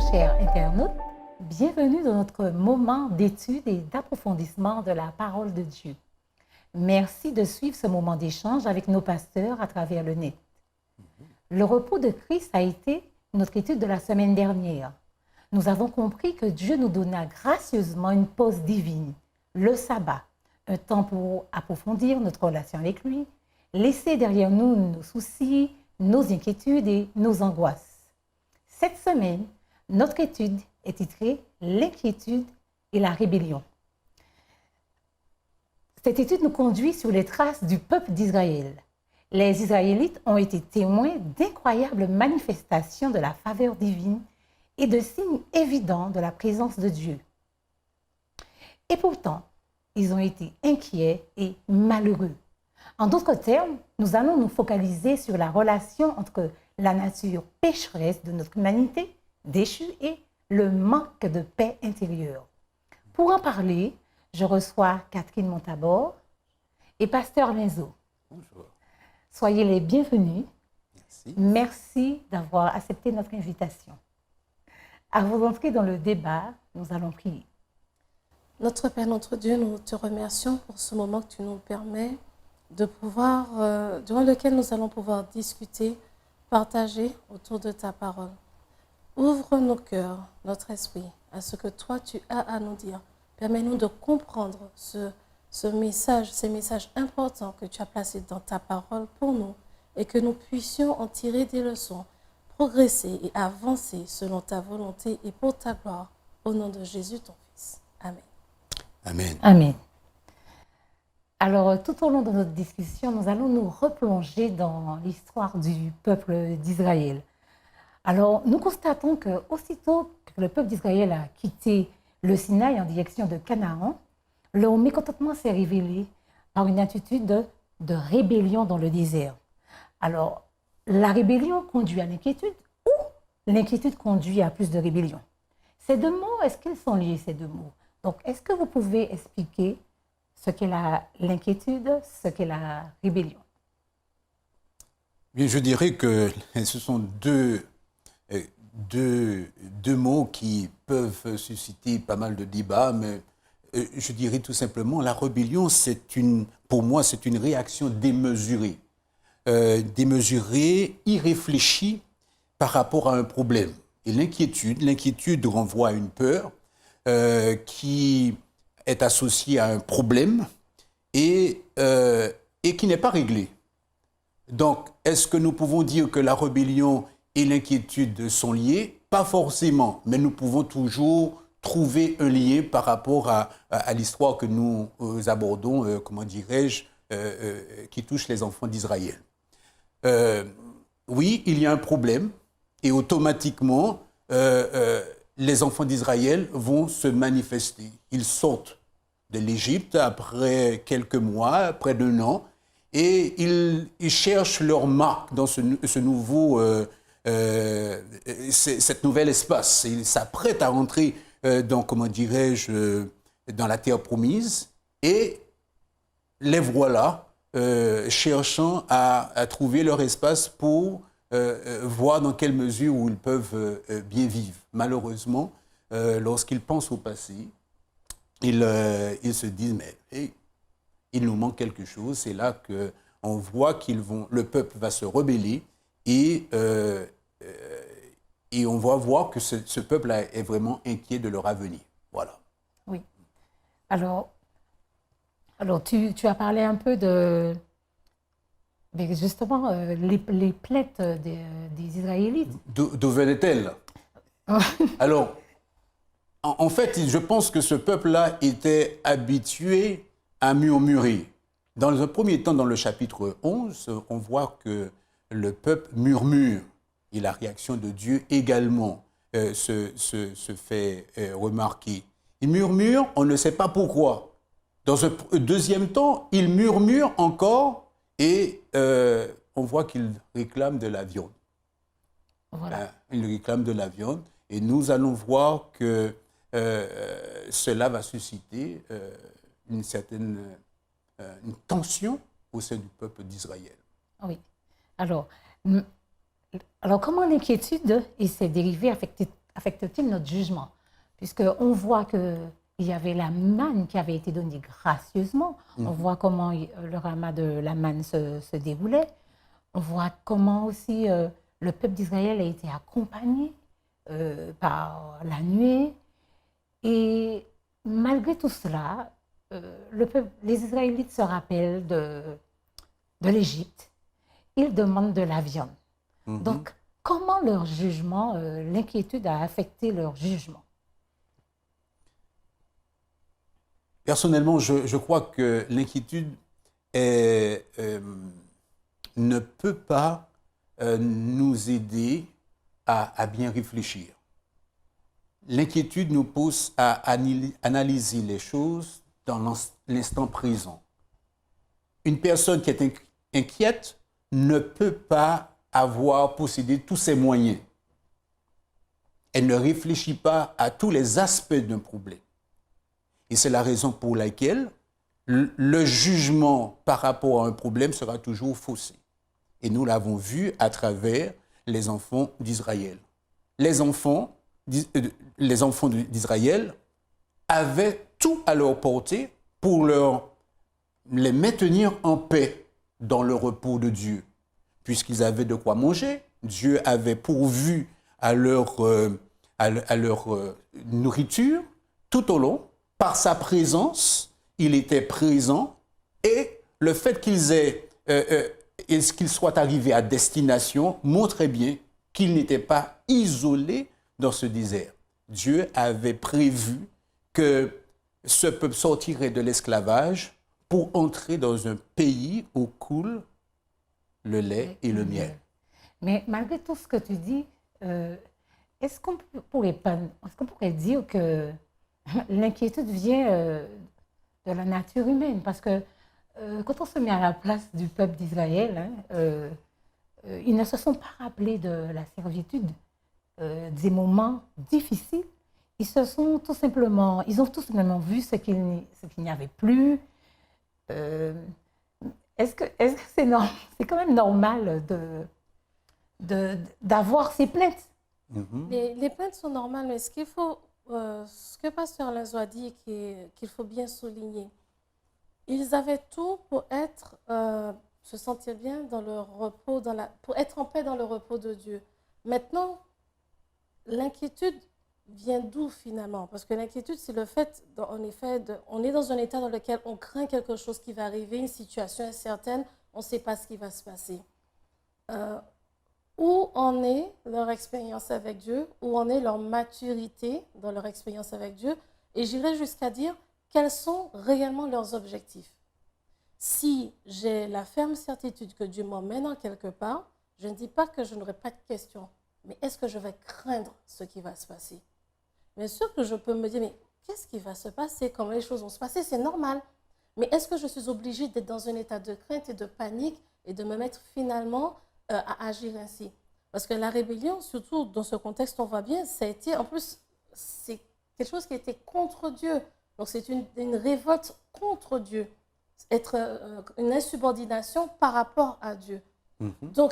chers internautes, bienvenue dans notre moment d'étude et d'approfondissement de la parole de Dieu. Merci de suivre ce moment d'échange avec nos pasteurs à travers le net. Le repos de Christ a été notre étude de la semaine dernière. Nous avons compris que Dieu nous donna gracieusement une pause divine, le sabbat, un temps pour approfondir notre relation avec lui, laisser derrière nous nos soucis, nos inquiétudes et nos angoisses. Cette semaine, notre étude est titrée « L'inquiétude et la rébellion ». Cette étude nous conduit sur les traces du peuple d'Israël. Les Israélites ont été témoins d'incroyables manifestations de la faveur divine et de signes évidents de la présence de Dieu. Et pourtant, ils ont été inquiets et malheureux. En d'autres termes, nous allons nous focaliser sur la relation entre la nature pécheresse de notre humanité déchue et le manque de paix intérieure. Pour en parler, je reçois Catherine Montabor et Pasteur Linzo. Bonjour. Soyez les bienvenus. Merci. Merci d'avoir accepté notre invitation. Avant d'entrer dans le débat, nous allons prier. Notre Père, notre Dieu, nous te remercions pour ce moment que tu nous permets de pouvoir, durant lequel nous allons pouvoir discuter, partager autour de ta parole. Ouvre nos cœurs, notre esprit, à ce que toi tu as à nous dire. Permets-nous de comprendre ces messages importants que tu as placés dans ta parole pour nous et que nous puissions en tirer des leçons, progresser et avancer selon ta volonté et pour ta gloire. Au nom de Jésus, ton Fils. Amen. Amen. Amen. Alors, tout au long de notre discussion, nous allons nous replonger dans l'histoire du peuple d'Israël. Alors, nous constatons qu'aussitôt que le peuple d'Israël a quitté le Sinaï en direction de Canaan, leur mécontentement s'est révélé par une attitude de rébellion dans le désert. Alors, la rébellion conduit à l'inquiétude ou l'inquiétude conduit à plus de rébellion? Ces deux mots, est-ce qu'ils sont liés, ces deux mots? Donc, est-ce que vous pouvez expliquer ce qu'est l'inquiétude, ce qu'est la rébellion? Bien, je dirais que ce sont deux mots qui peuvent susciter pas mal de débats, mais je dirais tout simplement la rébellion, pour moi, c'est une réaction démesurée, irréfléchie par rapport à un problème. Et l'inquiétude renvoie à une peur qui est associée à un problème et qui n'est pas réglé. Donc, est-ce que nous pouvons dire que la rébellion et l'inquiétude sont liées? Pas forcément, mais nous pouvons toujours trouver un lien par rapport à l'histoire que nous abordons, comment dirais-je, qui touche les enfants d'Israël. Oui, il y a un problème et automatiquement, les enfants d'Israël vont se manifester. Ils sortent de l'Égypte après quelques mois, près d'un an, et ils cherchent leur marque dans cette nouvel espace. Ils s'apprêtent à rentrer dans, comment dirais-je, dans la terre promise, et les voilà cherchant à trouver leur espace pour voir dans quelle mesure où ils peuvent bien vivre. Malheureusement, lorsqu'ils pensent au passé, ils se disent, mais hey, il nous manque quelque chose. C'est là qu'on voit le peuple va se rebeller et on va voir que ce peuple-là est vraiment inquiet de leur avenir. Voilà. Oui. Alors tu as parlé un peu de... Mais justement, les plaintes des Israélites. D'où venaient-elles? Alors, en fait, je pense que ce peuple-là était habitué à murmurer. Dans un premier temps, dans le chapitre 11, on voit que le peuple murmure. Et la réaction de Dieu également se fait remarquer. Il murmure, on ne sait pas pourquoi. Dans un deuxième temps, il murmure encore et on voit qu'il réclame de la viande. Voilà. Il réclame de la viande et nous allons voir que cela va susciter une certaine une tension au sein du peuple d'Israël. Oui. Alors comment l'inquiétude et ses dérivés affecte-t-il notre jugement? Puisqu'on voit qu'il y avait la manne qui avait été donnée gracieusement. On voit comment le ramas de la manne se déroulait. On voit comment aussi le peuple d'Israël a été accompagné par la nuée. Et malgré tout cela, les Israélites se rappellent de l'Égypte. Ils demandent de la viande. Donc, comment leur jugement, l'inquiétude a affecté leur jugement? Personnellement, je crois que l'inquiétude ne peut pas nous aider à bien réfléchir. L'inquiétude nous pousse à analyser les choses dans l'instant présent. Une personne qui est inquiète ne peut pas posséder tous ses moyens. Elle ne réfléchit pas à tous les aspects d'un problème. Et c'est la raison pour laquelle le jugement par rapport à un problème sera toujours faussé. Et nous l'avons vu à travers les enfants d'Israël. Les enfants d'Israël avaient tout à leur portée pour les maintenir en paix dans le repos de Dieu. Puisqu'ils avaient de quoi manger, Dieu avait pourvu à leur nourriture tout au long. Par sa présence, il était présent et le fait qu'ils soient arrivés à destination montrait bien qu'ils n'étaient pas isolés dans ce désert. Dieu avait prévu que ce peuple sortirait de l'esclavage pour entrer dans un pays où coule le lait et le miel. Mais malgré tout ce que tu dis, est-ce qu'on pourrait dire que l'inquiétude vient de la nature humaine? Parce que quand on se met à la place du peuple d'Israël, ils ne se sont pas rappelés de la servitude, des moments difficiles. Ils ont tout simplement vu ce qu'il n'y avait plus. Est-ce que c'est quand même normal d'avoir ces plaintes? Les plaintes sont normales, mais ce que Pasteur Lenzo a dit qu'il faut bien souligner, ils avaient tout pour se sentir bien dans le repos, pour être en paix dans le repos de Dieu. Maintenant, l'inquiétude vient d'où finalement? Parce que l'inquiétude, c'est le fait, en effet, on est dans un état dans lequel on craint quelque chose qui va arriver, une situation incertaine, on ne sait pas ce qui va se passer. Où en est leur expérience avec Dieu? Où en est leur maturité dans leur expérience avec Dieu? Et j'irais jusqu'à dire, quels sont réellement leurs objectifs? Si j'ai la ferme certitude que Dieu m'emmène en quelque part, je ne dis pas que je n'aurai pas de questions, mais est-ce que je vais craindre ce qui va se passer? Bien sûr que je peux me dire, mais qu'est-ce qui va se passer? Comment les choses vont se passer? C'est normal. Mais est-ce que je suis obligée d'être dans un état de crainte et de panique et de me mettre finalement à agir ainsi? Parce que la rébellion, surtout dans ce contexte, on voit bien, ça a été, en plus, c'est quelque chose qui était contre Dieu. Donc c'est une révolte contre Dieu, une insubordination par rapport à Dieu. Donc,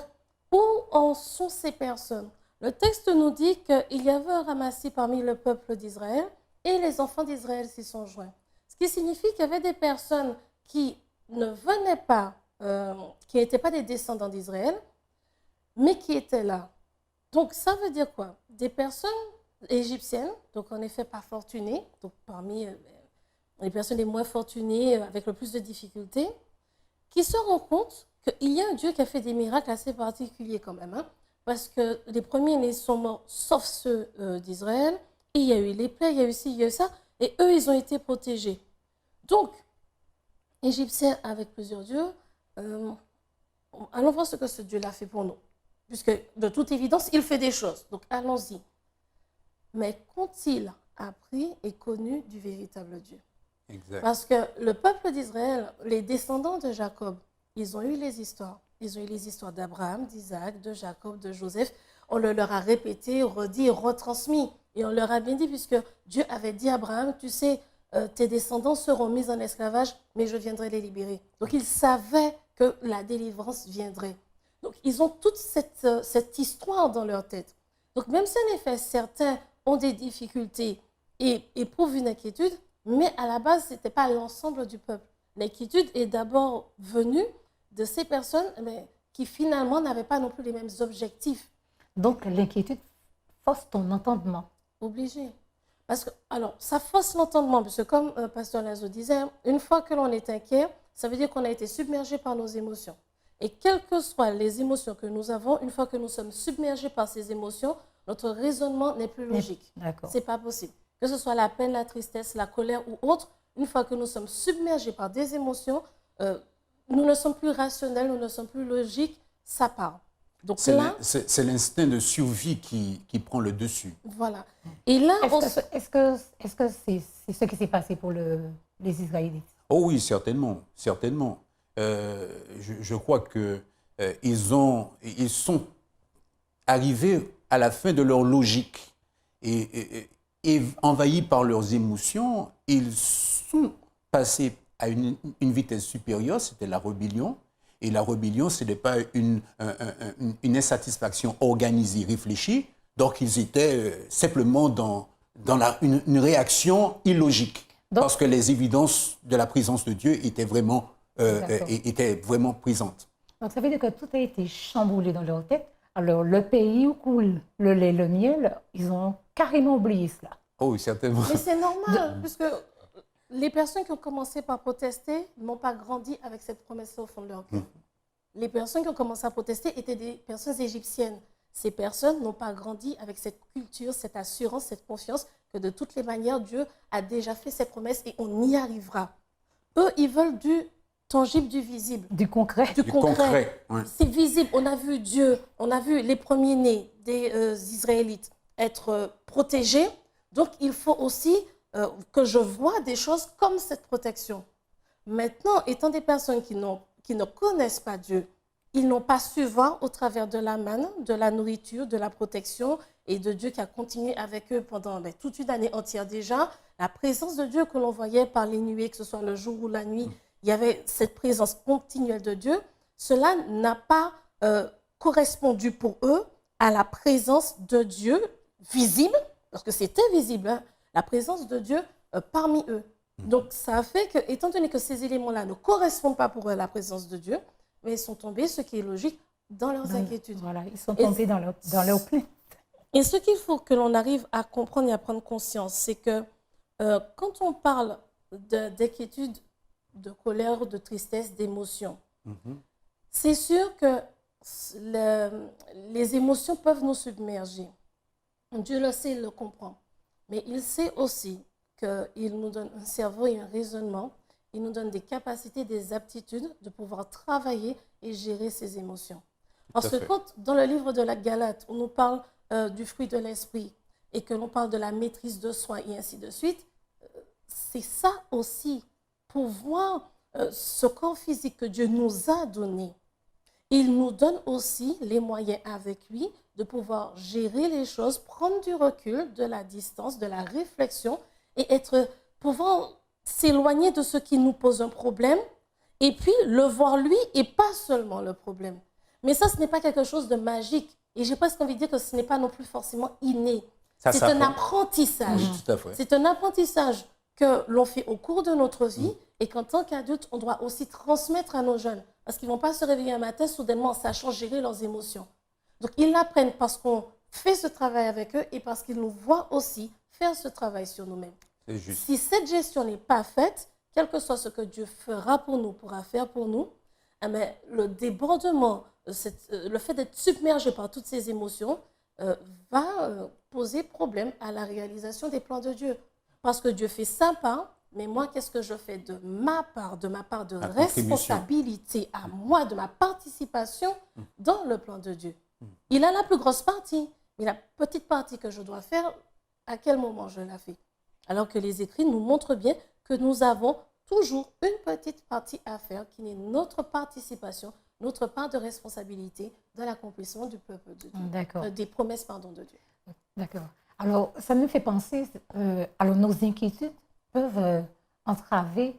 où en sont ces personnes? Le texte nous dit qu'il y avait un ramassis parmi le peuple d'Israël et les enfants d'Israël s'y sont joints. Ce qui signifie qu'il y avait des personnes qui ne venaient pas, qui n'étaient pas des descendants d'Israël, mais qui étaient là. Donc, ça veut dire quoi? Des personnes égyptiennes, donc en effet pas fortunées, donc parmi les personnes les moins fortunées, avec le plus de difficultés, qui se rendent compte qu'il y a un Dieu qui a fait des miracles assez particuliers quand même, parce que les premiers-nés sont morts, sauf ceux d'Israël, et il y a eu les plaies, il y a eu ci, il y a eu ça, et eux, ils ont été protégés. Donc, Égyptiens avec plusieurs dieux, allons voir ce que ce Dieu-là fait pour nous. Puisque, de toute évidence, il fait des choses. Donc, allons-y. Mais qu'ont-ils appris et connu du véritable Dieu? Exact. Parce que le peuple d'Israël, les descendants de Jacob, ils ont eu les histoires. Ils ont eu les histoires d'Abraham, d'Isaac, de Jacob, de Joseph. On le leur a répété, redit, retransmis. Et on leur a bien dit, puisque Dieu avait dit à Abraham, tu sais, tes descendants seront mis en esclavage, mais je viendrai les libérer. Donc, ils savaient que la délivrance viendrait. Donc, ils ont toute cette histoire dans leur tête. Donc, Donc, même si en effet, certains ont des difficultés et éprouvent une inquiétude, mais à la base, ce n'était pas l'ensemble du peuple. L'inquiétude est d'abord venue de ces personnes qui finalement n'avaient pas non plus les mêmes objectifs. Donc, l'inquiétude fausse ton entendement. Obligé. Parce que, alors, ça fausse l'entendement, parce que comme Pasteur Lazo disait, une fois que l'on est inquiet, ça veut dire qu'on a été submergé par nos émotions. Et quelles que soient les émotions que nous avons, une fois que nous sommes submergés par ces émotions, notre raisonnement n'est plus logique. Ce n'est pas possible. Que ce soit la peine, la tristesse, la colère ou autre, une fois que nous sommes submergés par des émotions, nous ne sommes plus rationnels, nous ne sommes plus logiques, ça part. Donc c'est l'instinct de survie qui prend le dessus. Voilà. Et là, est-ce que c'est ce qui s'est passé pour les Israélites? Oh oui, certainement, certainement. Je crois que ils sont arrivés à la fin de leur logique et envahis par leurs émotions, ils sont passés à une vitesse supérieure, c'était la rébellion. Et la rébellion, ce n'est pas une insatisfaction organisée, réfléchie. Donc, ils étaient simplement dans une réaction illogique. Donc, parce que les évidences de la présence de Dieu étaient vraiment présentes. Donc, ça veut dire que tout a été chamboulé dans leur tête. Alors, le pays où coule le lait, le miel, ils ont carrément oublié cela. Oh, oui, certainement. Mais c'est normal, puisque les personnes qui ont commencé par protester n'ont pas grandi avec cette promesse-là au fond de leur cœur. Les personnes qui ont commencé à protester étaient des personnes égyptiennes. Ces personnes n'ont pas grandi avec cette culture, cette assurance, cette confiance que de toutes les manières, Dieu a déjà fait cette promesse et on y arrivera. Eux, ils veulent du tangible, du visible. Du concret. Du concret. Ouais. C'est visible. On a vu Dieu, on a vu les premiers-nés des Israélites être protégés. Donc, il faut aussi que je vois des choses comme cette protection. Maintenant, étant des personnes qui ne connaissent pas Dieu, ils n'ont pas su voir au travers de la manne, de la nourriture, de la protection et de Dieu qui a continué avec eux pendant toute une année entière déjà. La présence de Dieu que l'on voyait par les nuées, que ce soit le jour ou la nuit, il y avait cette présence continuelle de Dieu. Cela n'a pas correspondu pour eux à la présence de Dieu visible, parce que c'était visible, hein, la présence de Dieu parmi eux. Donc, ça a fait que, étant donné que ces éléments-là ne correspondent pas pour eux à la présence de Dieu, mais ils sont tombés, ce qui est logique, dans leurs inquiétudes. Voilà, ils sont tombés dans leur plainte. Et ce qu'il faut que l'on arrive à comprendre et à prendre conscience, c'est que quand on parle d'inquiétude, de colère, de tristesse, d'émotion, c'est sûr que les émotions peuvent nous submerger. Dieu le sait, il le comprend. Mais il sait aussi qu'il nous donne un cerveau et un raisonnement. Il nous donne des capacités, des aptitudes de pouvoir travailler et gérer ces émotions. Parce que quand, dans le livre de la Galate, on nous parle du fruit de l'esprit et que l'on parle de la maîtrise de soi et ainsi de suite, c'est ça aussi, pour voir ce corps physique que Dieu nous a donné. Il nous donne aussi les moyens avec lui de pouvoir gérer les choses, prendre du recul, de la distance, de la réflexion et pouvoir s'éloigner de ce qui nous pose un problème et puis le voir lui et pas seulement le problème. Mais ça, ce n'est pas quelque chose de magique. Et j'ai presque envie de dire que ce n'est pas non plus forcément inné. C'est un apprentissage. Tout à fait. C'est un apprentissage que l'on fait au cours de notre vie et qu'en tant qu'adulte, on doit aussi transmettre à nos jeunes. Parce qu'ils ne vont pas se réveiller un matin soudainement en sachant gérer leurs émotions. Donc, ils l'apprennent parce qu'on fait ce travail avec eux et parce qu'ils nous voient aussi faire ce travail sur nous-mêmes. Si cette gestion n'est pas faite, quel que soit ce que Dieu fera pour nous, pourra faire pour nous, mais le débordement, le fait d'être submergé par toutes ces émotions va poser problème à la réalisation des plans de Dieu. Parce que Dieu fait sa part, mais moi, qu'est-ce que je fais de ma part de responsabilité à moi, de ma participation dans le plan de Dieu? Il a la plus grosse partie, mais la petite partie que je dois faire, à quel moment je la fais? Alors que les écrits nous montrent bien que nous avons toujours une petite partie à faire qui est notre participation, notre part de responsabilité dans l'accomplissement du peuple de Dieu, des promesses de Dieu. D'accord. Alors, ça me fait penser, alors nos inquiétudes peuvent entraver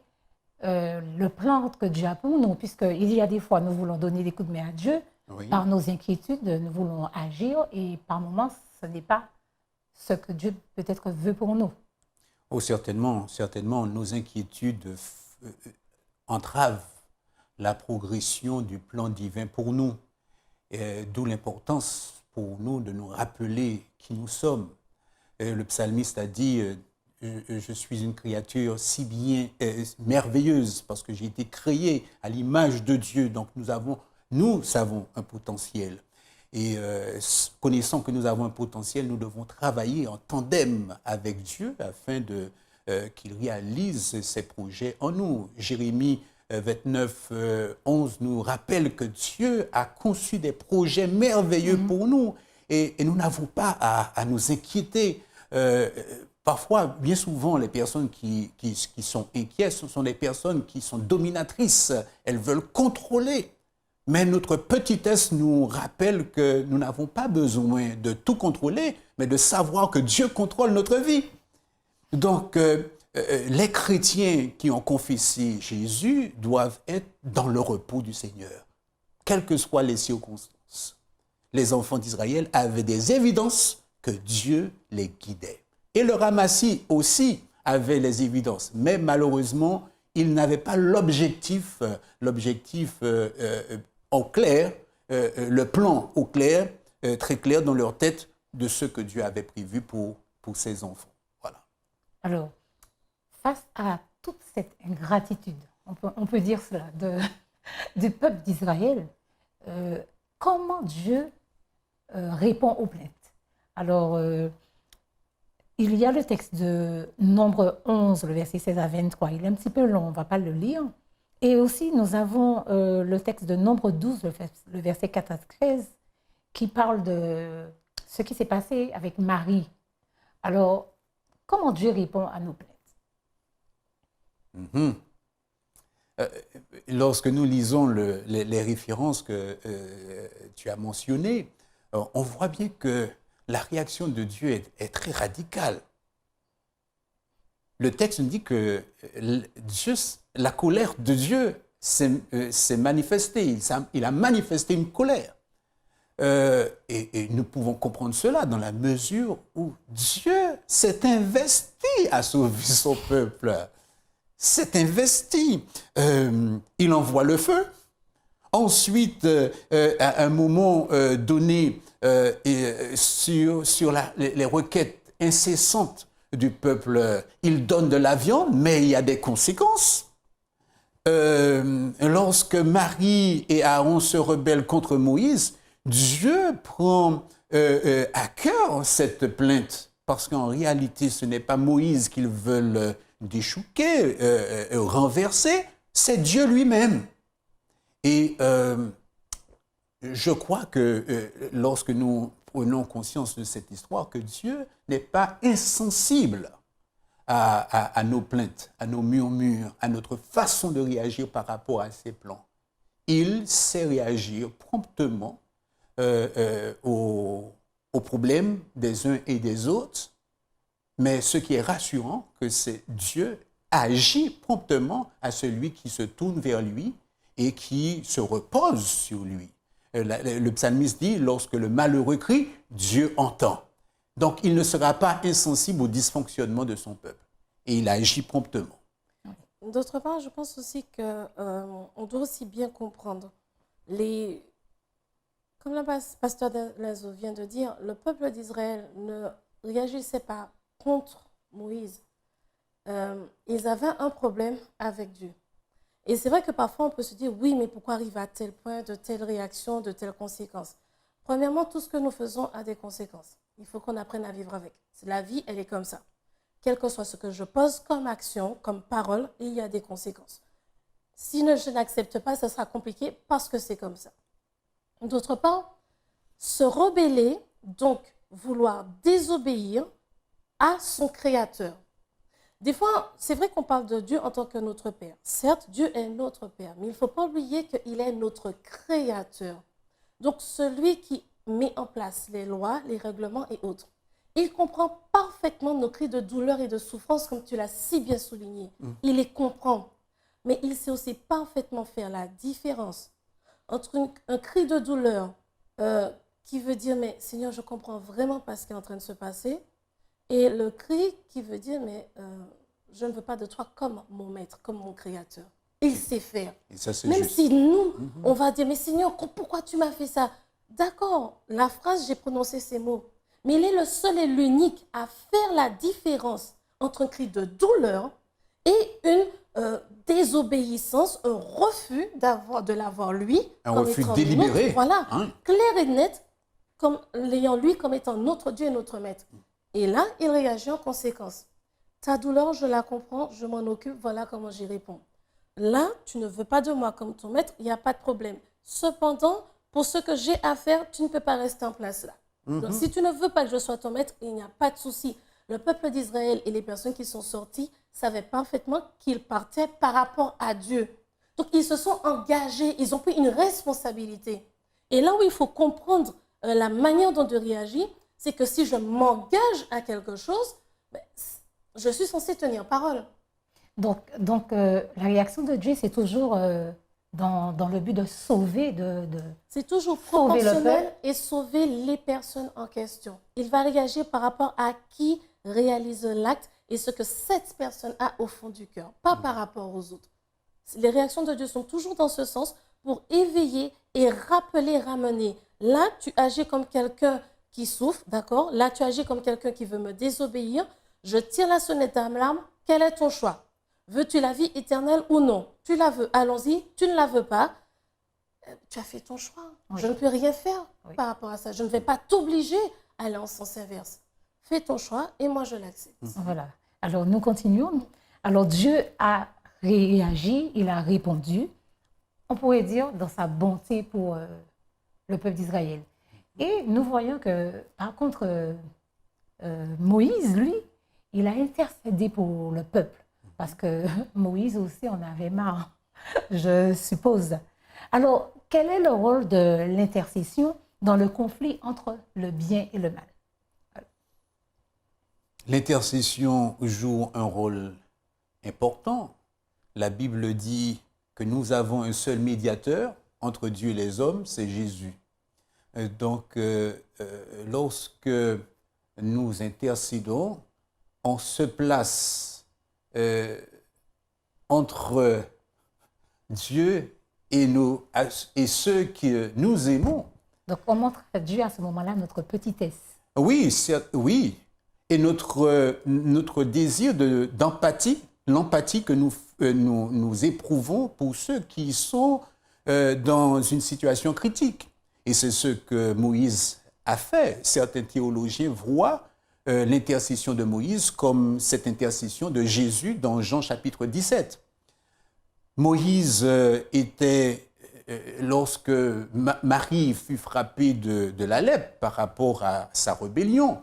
le plan que Dieu a pour nous, puisqu'il y a des fois, nous voulons donner des coups de main à Dieu, par nos inquiétudes, nous voulons agir, et par moments, ce n'est pas ce que Dieu peut-être veut pour nous. Oh, certainement, certainement, nos inquiétudes entravent la progression du plan divin pour nous. D'où l'importance pour nous de nous rappeler qui nous sommes. Le psalmiste a dit je suis une créature si bien merveilleuse parce que j'ai été créé à l'image de Dieu. Donc nous avons un potentiel. Et connaissant que nous avons un potentiel, nous devons travailler en tandem avec Dieu afin qu'il réalise ses projets en nous. Jérémie 29, 11 nous rappelle que Dieu a conçu des projets merveilleux pour nous et nous n'avons pas à nous inquiéter. Parfois, bien souvent, les personnes qui sont inquiètes, ce sont des personnes qui sont dominatrices. Elles veulent contrôler. Mais notre petitesse nous rappelle que nous n'avons pas besoin de tout contrôler, mais de savoir que Dieu contrôle notre vie. Donc, les chrétiens qui ont confessé Jésus doivent être dans le repos du Seigneur, quelles que soient les circonstances. Les enfants d'Israël avaient des évidences que Dieu les guidait. Et le ramassis aussi avait les évidences, mais malheureusement, ils n'avaient pas l'objectif au clair, le plan au clair, très clair dans leur tête de ce que Dieu avait prévu pour ses enfants. Voilà. Alors, face à toute cette ingratitude, on peut dire cela, du peuple d'Israël, comment Dieu répond aux plaintes? Alors, il y a le texte de Nombre 11, le verset 16 à 23. Il est un petit peu long, on ne va pas le lire. Et aussi, nous avons le texte de Nombre 12, le verset 4 à 13, qui parle de ce qui s'est passé avec Marie. Alors, comment Dieu répond à nos plaintes? Lorsque nous lisons les références que tu as mentionnées, on voit bien que la réaction de Dieu est très radicale. Le texte nous dit que la colère de Dieu s'est manifestée. Il a manifesté une colère. Et nous pouvons comprendre cela dans la mesure où Dieu s'est investi à sauver son peuple. S'est investi. Il envoie le feu. Ensuite, à un moment donné, sur les requêtes incessantes du peuple, il donne de la viande, mais il y a des conséquences. Lorsque Marie et Aaron se rebellent contre Moïse, Dieu prend à cœur cette plainte, parce qu'en réalité, ce n'est pas Moïse qu'ils veulent déchouquer, renverser, c'est Dieu lui-même. Et je crois que lorsque nous prenons conscience de cette histoire, que Dieu n'est pas insensible à nos plaintes, à nos murmures, à notre façon de réagir par rapport à ses plans. Il sait réagir promptement aux problèmes des uns et des autres, mais ce qui est rassurant, que c'est Dieu agit promptement à celui qui se tourne vers lui et qui se repose sur lui. Le psalmiste dit, lorsque le malheureux crie, Dieu entend. Donc, il ne sera pas insensible au dysfonctionnement de son peuple. Et il agit promptement. D'autre part, je pense aussi qu'on doit aussi bien comprendre comme le pasteur Lazo vient de dire, le peuple d'Israël ne réagissait pas contre Moïse. Ils avaient un problème avec Dieu. Et c'est vrai que parfois on peut se dire, oui, mais pourquoi arriver à tel point, de telle réaction, de telles conséquences? Premièrement, tout ce que nous faisons a des conséquences. Il faut qu'on apprenne à vivre avec. La vie, elle est comme ça. Quel que soit ce que je pose comme action, comme parole, il y a des conséquences. Si je n'accepte pas, ce sera compliqué parce que c'est comme ça. D'autre part, se rebeller, donc vouloir désobéir à son Créateur. Des fois, c'est vrai qu'on parle de Dieu en tant que notre Père. Certes, Dieu est notre Père, mais il ne faut pas oublier qu'il est notre Créateur. Donc, celui qui met en place les lois, les règlements et autres. Il comprend parfaitement nos cris de douleur et de souffrance, comme tu l'as si bien souligné. Il les comprend. Mais il sait aussi parfaitement faire la différence entre un cri de douleur qui veut dire, mais Seigneur, je comprends vraiment pas ce qui est en train de se passer. Et le cri qui veut dire, mais je ne veux pas de toi comme mon maître, comme mon créateur. Il sait faire. Et ça, c'est Même juste. si nous, on va dire, mais Seigneur, pourquoi tu m'as fait ça? D'accord, la phrase, j'ai prononcé ces mots. Mais il est le seul et l'unique à faire la différence entre un cri de douleur et une désobéissance, un refus de l'avoir lui. Un comme refus étant délibéré. notre, voilà, Hein? clair et net, comme l'ayant lui comme étant notre Dieu et notre maître. Et là, il réagit en conséquence. Ta douleur, je la comprends, je m'en occupe, voilà comment j'y réponds. Là, tu ne veux pas de moi comme ton maître, il n'y a pas de problème. Cependant, pour ce que j'ai à faire, tu ne peux pas rester en place là. Donc, si tu ne veux pas que je sois ton maître, il n'y a pas de souci. Le peuple d'Israël et les personnes qui sont sorties savaient parfaitement qu'ils partaient par rapport à Dieu. Donc, ils se sont engagés, ils ont pris une responsabilité. Et là où il faut comprendre la manière dont Dieu réagit, c'est que si je m'engage à quelque chose, ben, je suis censée tenir parole. Donc la réaction de Dieu, c'est toujours dans le but de sauver, C'est toujours sauver le proportionnel peuple. et sauver les personnes en question. Il va réagir par rapport à qui réalise l'acte et ce que cette personne a au fond du cœur, pas par rapport aux autres. Les réactions de Dieu sont toujours dans ce sens pour éveiller et rappeler, ramener. Là, tu agis comme quelqu'un qui souffre, d'accord? Là, tu agis comme quelqu'un qui veut me désobéir. Je tire la sonnette d'alarme. Quel est ton choix? Veux-tu la vie éternelle ou non? Tu la veux, allons-y. Tu ne la veux pas. Tu as fait ton choix. Oui. Je ne peux rien faire Oui. par rapport à ça. Je ne vais pas t'obliger à aller en sens inverse. Fais ton choix et moi, je l'accepte. Voilà. Alors, nous continuons. Alors, Dieu a réagi, il a répondu, on pourrait dire, dans sa bonté pour le peuple d'Israël. Et nous voyons que, par contre, Moïse, lui, il a intercédé pour le peuple. Parce que Moïse aussi en avait marre, je suppose. Alors, quel est le rôle de l'intercession dans le conflit entre le bien et le mal? L'intercession joue un rôle important. La Bible dit que nous avons un seul médiateur entre Dieu et les hommes, c'est Jésus. Donc, lorsque nous intercédons, on se place entre Dieu et ceux que nous aimons. Donc, on montre à Dieu à ce moment-là notre petitesse. Oui, oui. Et notre désir d'empathie, l'empathie que nous éprouvons pour ceux qui sont dans une situation critique. Et c'est ce que Moïse a fait. Certains théologiens voient l'intercession de Moïse comme cette intercession de Jésus dans Jean chapitre 17. Moïse était, lorsque Marie fut frappée de la lèpre par rapport à sa rébellion,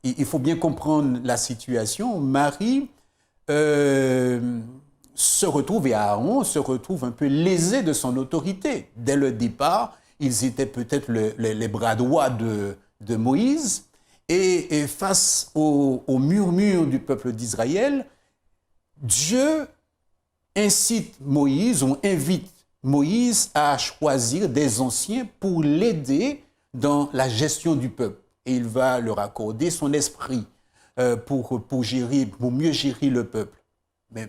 il faut bien comprendre la situation. Marie se retrouve, et Aaron se retrouve un peu lésé de son autorité. Dès le départ, ils étaient peut-être les bras droits de Moïse. Et face au murmure du peuple d'Israël, Dieu incite Moïse, on invite Moïse à choisir des anciens pour l'aider dans la gestion du peuple. Et il va leur accorder son esprit pour mieux gérer le peuple. Mais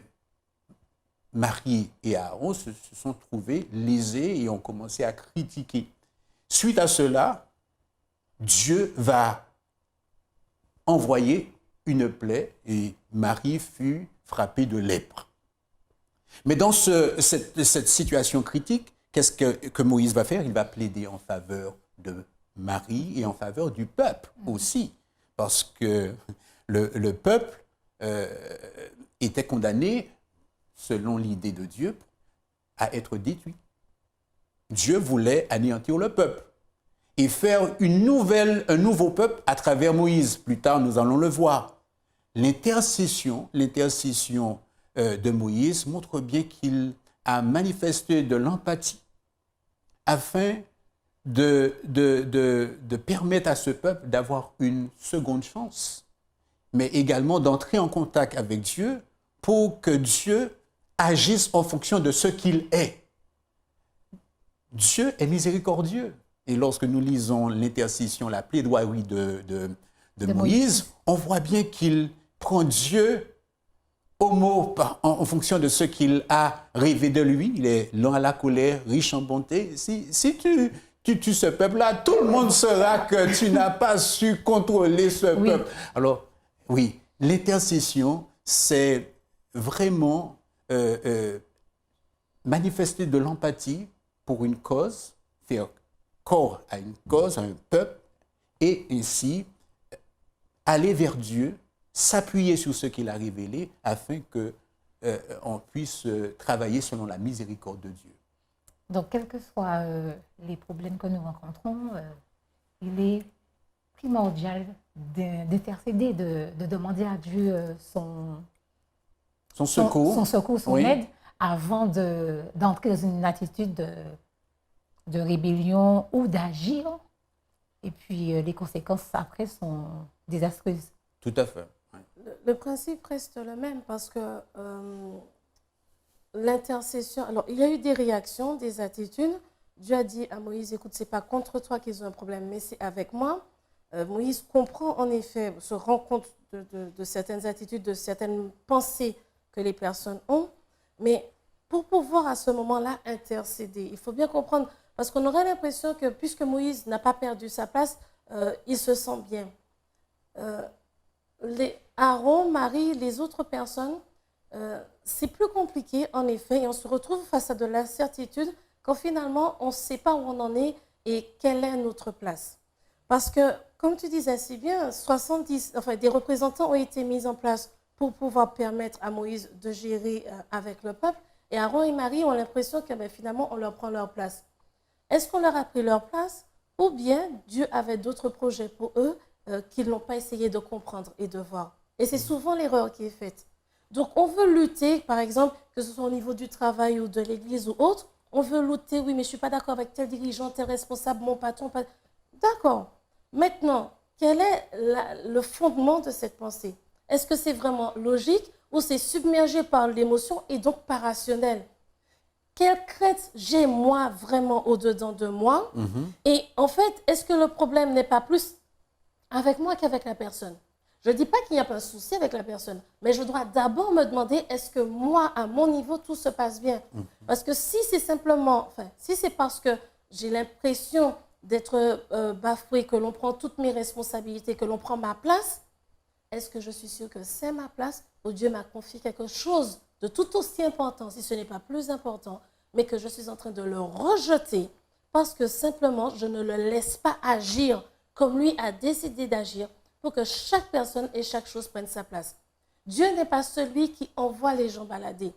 Marie et Aaron se sont trouvés lésés et ont commencé à critiquer. Suite à cela, Dieu va envoyer une plaie et Marie fut frappée de lèpre. Mais dans cette situation critique, qu'est-ce que Moïse va faire? Il va plaider en faveur de Marie et en faveur du peuple aussi, parce que le peuple était condamné, selon l'idée de Dieu, à être détruit. Dieu voulait anéantir le peuple et faire un nouveau peuple à travers Moïse. Plus tard, nous allons le voir. L'intercession de Moïse montre bien qu'il a manifesté de l'empathie afin de permettre à ce peuple d'avoir une seconde chance, mais également d'entrer en contact avec Dieu pour que Dieu agisse en fonction de ce qu'il est. Dieu est miséricordieux et lorsque nous lisons l'intercession, la plaidoirie de Moïse, Moïse, on voit bien qu'il prend Dieu au mot en fonction de ce qu'il a rêvé de lui. Il est lent à la colère, riche en bonté. Si tu tues ce peuple-là, tout le monde saura que tu n'as pas su contrôler ce peuple. Alors, oui, l'intercession, c'est vraiment manifester de l'empathie pour une cause, faire corps à une cause, à un peuple, et ainsi aller vers Dieu, s'appuyer sur ce qu'il a révélé afin qu'on puisse travailler selon la miséricorde de Dieu. Donc, quels que soient les problèmes que nous rencontrons, il est primordial d'intercéder, de demander à Dieu son secours, son aide, avant d'entrer dans une attitude de rébellion ou d'agir. Et puis, les conséquences après sont désastreuses. Tout à fait. Le principe reste le même parce que l'intercession... Alors, il y a eu des réactions, des attitudes. Dieu a dit à Moïse, écoute, ce n'est pas contre toi qu'ils ont un problème, mais c'est avec moi. Moïse comprend en effet, se rend compte de certaines attitudes, de certaines pensées que les personnes ont. Mais pour pouvoir à ce moment-là intercéder, il faut bien comprendre, parce qu'on aurait l'impression que puisque Moïse n'a pas perdu sa place, il se sent bien. Aaron, Marie, les autres personnes, c'est plus compliqué en effet, et on se retrouve face à de l'incertitude quand finalement on ne sait pas où on en est et quelle est notre place. Parce que, comme tu disais si bien, des représentants ont été mis en place pour pouvoir permettre à Moïse de gérer avec le peuple, et Aaron et Marie ont l'impression que finalement on leur prend leur place. Est-ce qu'on leur a pris leur place ou bien Dieu avait d'autres projets pour eux qu'ils n'ont pas essayé de comprendre et de voir? Et c'est souvent l'erreur qui est faite. Donc, on veut lutter, par exemple, que ce soit au niveau du travail ou de l'église ou autre, on veut lutter, oui, mais je ne suis pas d'accord avec tel dirigeant, tel responsable, mon patron. D'accord. Maintenant, quel est le fondement de cette pensée? Est-ce que c'est vraiment logique ou c'est submergé par l'émotion et donc pas rationnel? Quelle crainte j'ai moi vraiment au-dedans de moi? Et en fait, est-ce que le problème n'est pas plus avec moi qu'avec la personne? Je ne dis pas qu'il n'y a pas de souci avec la personne, mais je dois d'abord me demander, est-ce que moi, à mon niveau, tout se passe bien? Parce que si c'est simplement, si c'est parce que j'ai l'impression d'être bafouée, que l'on prend toutes mes responsabilités, que l'on prend ma place, est-ce que je suis sûre que c'est ma place ou Dieu m'a confié quelque chose de tout aussi important, si ce n'est pas plus important, mais que je suis en train de le rejeter parce que simplement, je ne le laisse pas agir comme lui a décidé d'agir pour que chaque personne et chaque chose prenne sa place. Dieu n'est pas celui qui envoie les gens balader.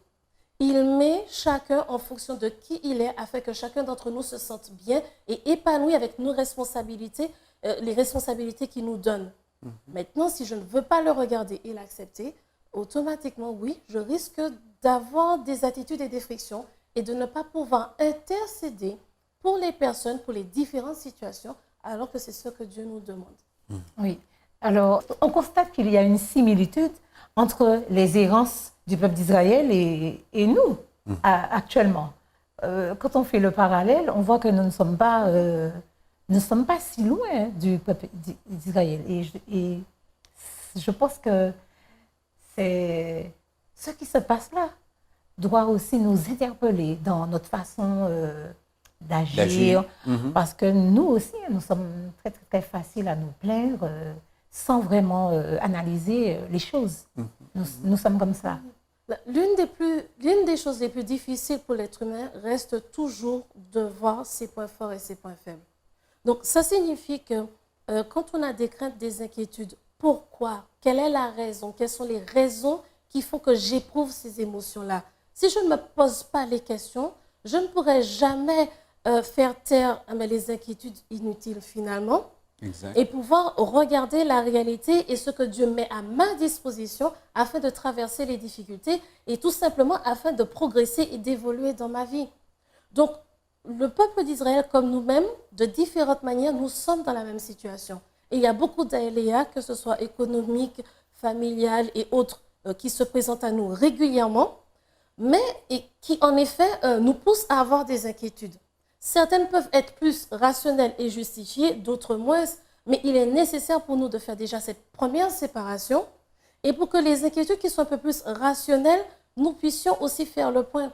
Il met chacun en fonction de qui il est afin que chacun d'entre nous se sente bien et épanoui avec nos responsabilités, les responsabilités qu'il nous donne. Maintenant, si je ne veux pas le regarder et l'accepter, automatiquement, oui, je risque d'avoir des attitudes et des frictions et de ne pas pouvoir intercéder pour les personnes, pour les différentes situations, alors que c'est ce que Dieu nous demande. Oui. Alors, on constate qu'il y a une similitude entre les errances du peuple d'Israël et nous, actuellement. Quand on fait le parallèle, on voit que nous ne sommes pas si loin du peuple d'Israël. Et je pense que ce qui se passe là doit aussi nous interpeller dans notre façon d'agir. Parce que nous aussi, nous sommes très, très, très faciles à nous plaindre sans vraiment analyser les choses. Nous sommes comme ça. L'une des choses les plus difficiles pour l'être humain reste toujours de voir ses points forts et ses points faibles. Donc, ça signifie que quand on a des craintes, des inquiétudes, pourquoi? Quelle est la raison? Quelles sont les raisons qui font que j'éprouve ces émotions-là? Si je ne me pose pas les questions, je ne pourrai jamais faire taire les inquiétudes inutiles finalement. Exact. Et pouvoir regarder la réalité et ce que Dieu met à ma disposition afin de traverser les difficultés et tout simplement afin de progresser et d'évoluer dans ma vie. Donc, le peuple d'Israël, comme nous-mêmes, de différentes manières, nous sommes dans la même situation. Et il y a beaucoup d'aléas, que ce soit économiques, familiales et autres, qui se présentent à nous régulièrement, mais qui, en effet, nous poussent à avoir des inquiétudes. Certaines peuvent être plus rationnelles et justifiées, d'autres moins, mais il est nécessaire pour nous de faire déjà cette première séparation et pour que les inquiétudes qui sont un peu plus rationnelles, nous puissions aussi faire le point.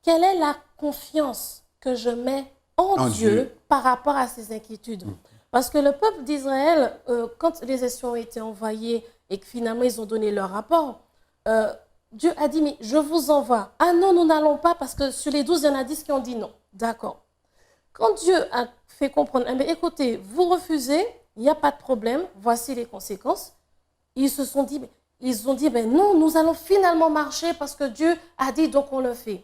Quelle est la confiance que je mets en Dieu par rapport à ces inquiétudes? Parce que le peuple d'Israël, quand les espions ont été envoyés et que finalement ils ont donné leur rapport, Dieu a dit, mais je vous envoie. Ah non, nous n'allons pas parce que sur les 12, il y en a 10 qui ont dit non. D'accord. Quand Dieu a fait comprendre, eh bien, écoutez, vous refusez, il n'y a pas de problème, voici les conséquences. Ils ont dit, ben non, nous allons finalement marcher parce que Dieu a dit, donc on le fait.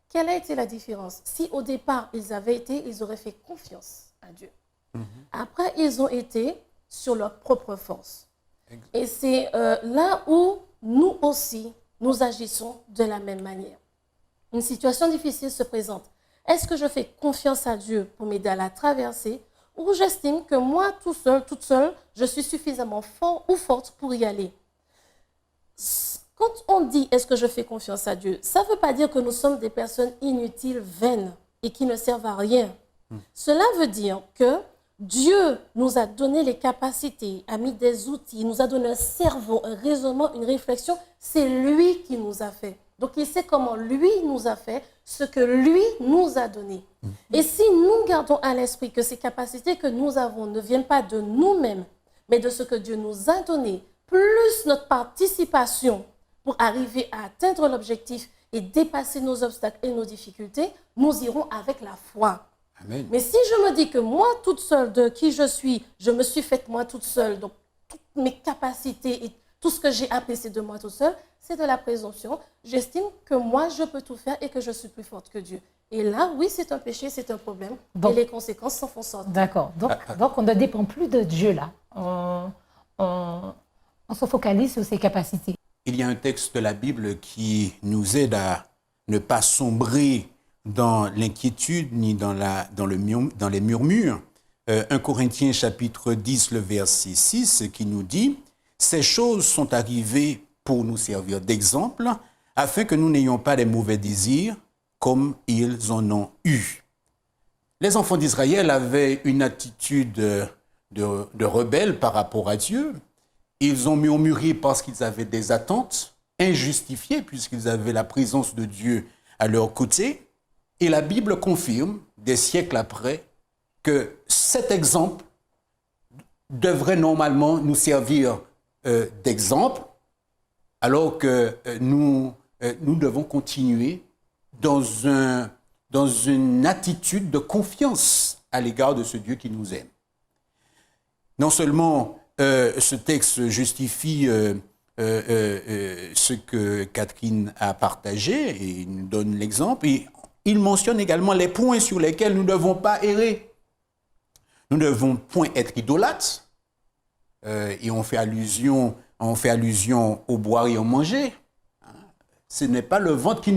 Quelle a été la différence? Si au départ, ils avaient été, ils auraient fait confiance à Dieu. Après, ils ont été sur leur propre force. Et c'est là où nous aussi, nous agissons de la même manière. Une situation difficile se présente. Est-ce que je fais confiance à Dieu pour m'aider à la traverser ou j'estime que moi, tout seul, toute seule, je suis suffisamment fort ou forte pour y aller? Quand on dit « est-ce que je fais confiance à Dieu », ça ne veut pas dire que nous sommes des personnes inutiles, vaines et qui ne servent à rien. Cela veut dire que Dieu nous a donné les capacités, a mis des outils, nous a donné un cerveau, un raisonnement, une réflexion. C'est lui qui nous a fait. Donc, il sait comment lui nous a fait, ce que lui nous a donné. Et si nous gardons à l'esprit que ces capacités que nous avons ne viennent pas de nous-mêmes, mais de ce que Dieu nous a donné, plus notre participation pour arriver à atteindre l'objectif et dépasser nos obstacles et nos difficultés, nous irons avec la foi. Amen. Mais si je me dis que moi, toute seule, de qui je suis, je me suis faite moi toute seule, donc toutes mes capacités et tout ce que j'ai appris, c'est de moi toute seule, c'est de la présomption. J'estime que moi, je peux tout faire et que je suis plus forte que Dieu. Et là, oui, c'est un péché, c'est un problème. Et les conséquences s'en font sortir. D'accord. Donc, on ne dépend plus de Dieu là. On se focalise sur ses capacités. Il y a un texte de la Bible qui nous aide à ne pas sombrer dans l'inquiétude ni dans les murmures. 1 Corinthiens chapitre 10, le verset 6, qui nous dit « Ces choses sont arrivées pour nous servir d'exemple, afin que nous n'ayons pas des mauvais désirs comme ils en ont eu. » Les enfants d'Israël avaient une attitude de rebelle par rapport à Dieu. Ils ont murmuré parce qu'ils avaient des attentes injustifiées, puisqu'ils avaient la présence de Dieu à leur côté. Et la Bible confirme, des siècles après, que cet exemple devrait normalement nous servir d'exemple, alors que nous devons continuer dans une attitude de confiance à l'égard de ce Dieu qui nous aime. Non seulement ce texte justifie ce que Catherine a partagé, et il nous donne l'exemple, et il mentionne également les points sur lesquels nous ne devons pas errer. Nous ne devons point être idolâtres, et on fait allusion au boire et au manger. Ce n'est pas le ventre qui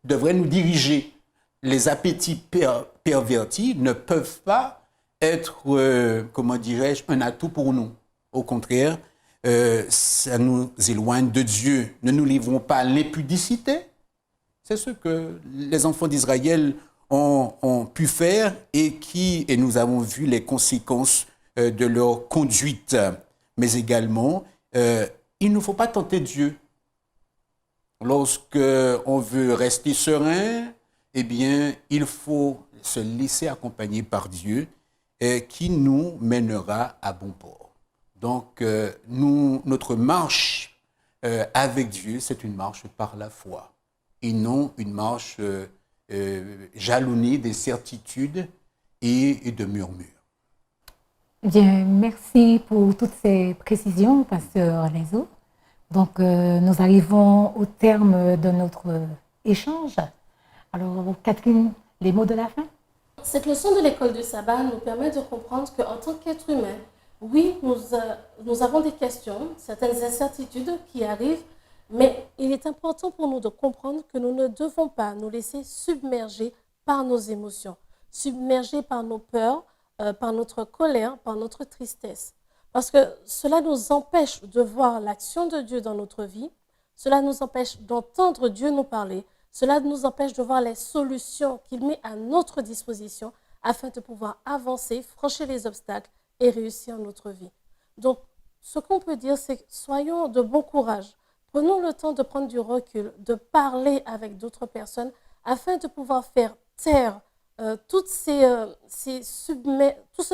devrait nous diriger. Les appétits pervertis ne peuvent pas être, un atout pour nous. Au contraire, ça nous éloigne de Dieu. Ne nous livrons pas à l'impudicité. C'est ce que les enfants d'Israël ont pu faire et nous avons vu les conséquences de leur conduite. Mais également, il ne faut pas tenter Dieu. Lorsqu'on veut rester serein, eh bien, il faut se laisser accompagner par Dieu qui nous mènera à bon port. Donc, notre marche avec Dieu, c'est une marche par la foi et non une marche jalonnée des certitudes et de murmures. Bien, merci pour toutes ces précisions, Pasteur Lenzo. Donc, nous arrivons au terme de notre échange. Alors, Catherine, les mots de la fin? Cette leçon de l'école du sabbat nous permet de comprendre qu'en tant qu'être humain, oui, nous avons des questions, certaines incertitudes qui arrivent, mais il est important pour nous de comprendre que nous ne devons pas nous laisser submerger par nos émotions, submerger par nos peurs, par notre colère, par notre tristesse. Parce que cela nous empêche de voir l'action de Dieu dans notre vie, cela nous empêche d'entendre Dieu nous parler, Cela nous empêche de voir les solutions qu'il met à notre disposition afin de pouvoir avancer, franchir les obstacles et réussir notre vie. Donc, ce qu'on peut dire, c'est que soyons de bon courage. Prenons le temps de prendre du recul, de parler avec d'autres personnes afin de pouvoir faire taire tout ce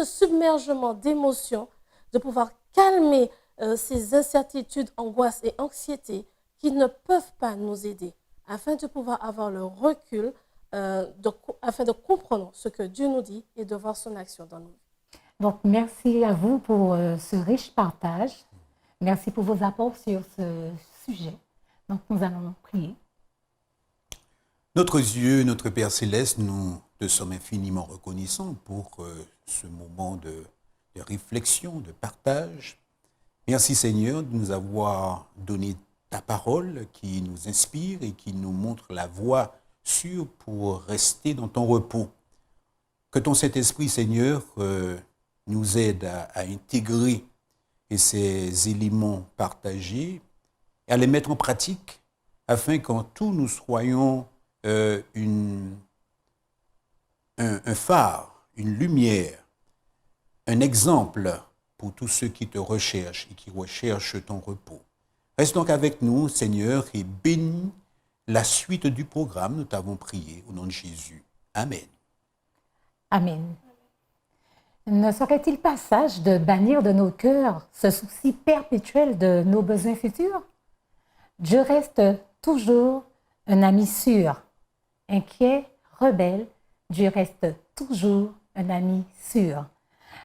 submergement d'émotions, de pouvoir calmer ces incertitudes, angoisses et anxiétés qui ne peuvent pas nous aider, afin de pouvoir avoir le recul, afin de comprendre ce que Dieu nous dit et de voir son action dans nous. Donc, merci à vous pour ce riche partage. Merci pour vos apports sur ce sujet. Donc, nous allons prier. Notre Dieu, notre Père Céleste, nous te sommes infiniment reconnaissants pour ce moment de réflexion, de partage. Merci Seigneur de nous avoir donné ta parole qui nous inspire et qui nous montre la voie sûre pour rester dans ton repos. Que ton Saint-Esprit, Seigneur, nous aide à intégrer ces éléments partagés et à les mettre en pratique afin qu'en tout nous soyons un phare, une lumière, un exemple pour tous ceux qui te recherchent et qui recherchent ton repos. Reste donc avec nous, Seigneur, et bénis la suite du programme. Nous t'avons prié au nom de Jésus. Amen. Amen. Ne serait-il pas sage de bannir de nos cœurs ce souci perpétuel de nos besoins futurs? Dieu reste toujours un ami sûr. Inquiet, rebelle, Dieu reste toujours un ami sûr.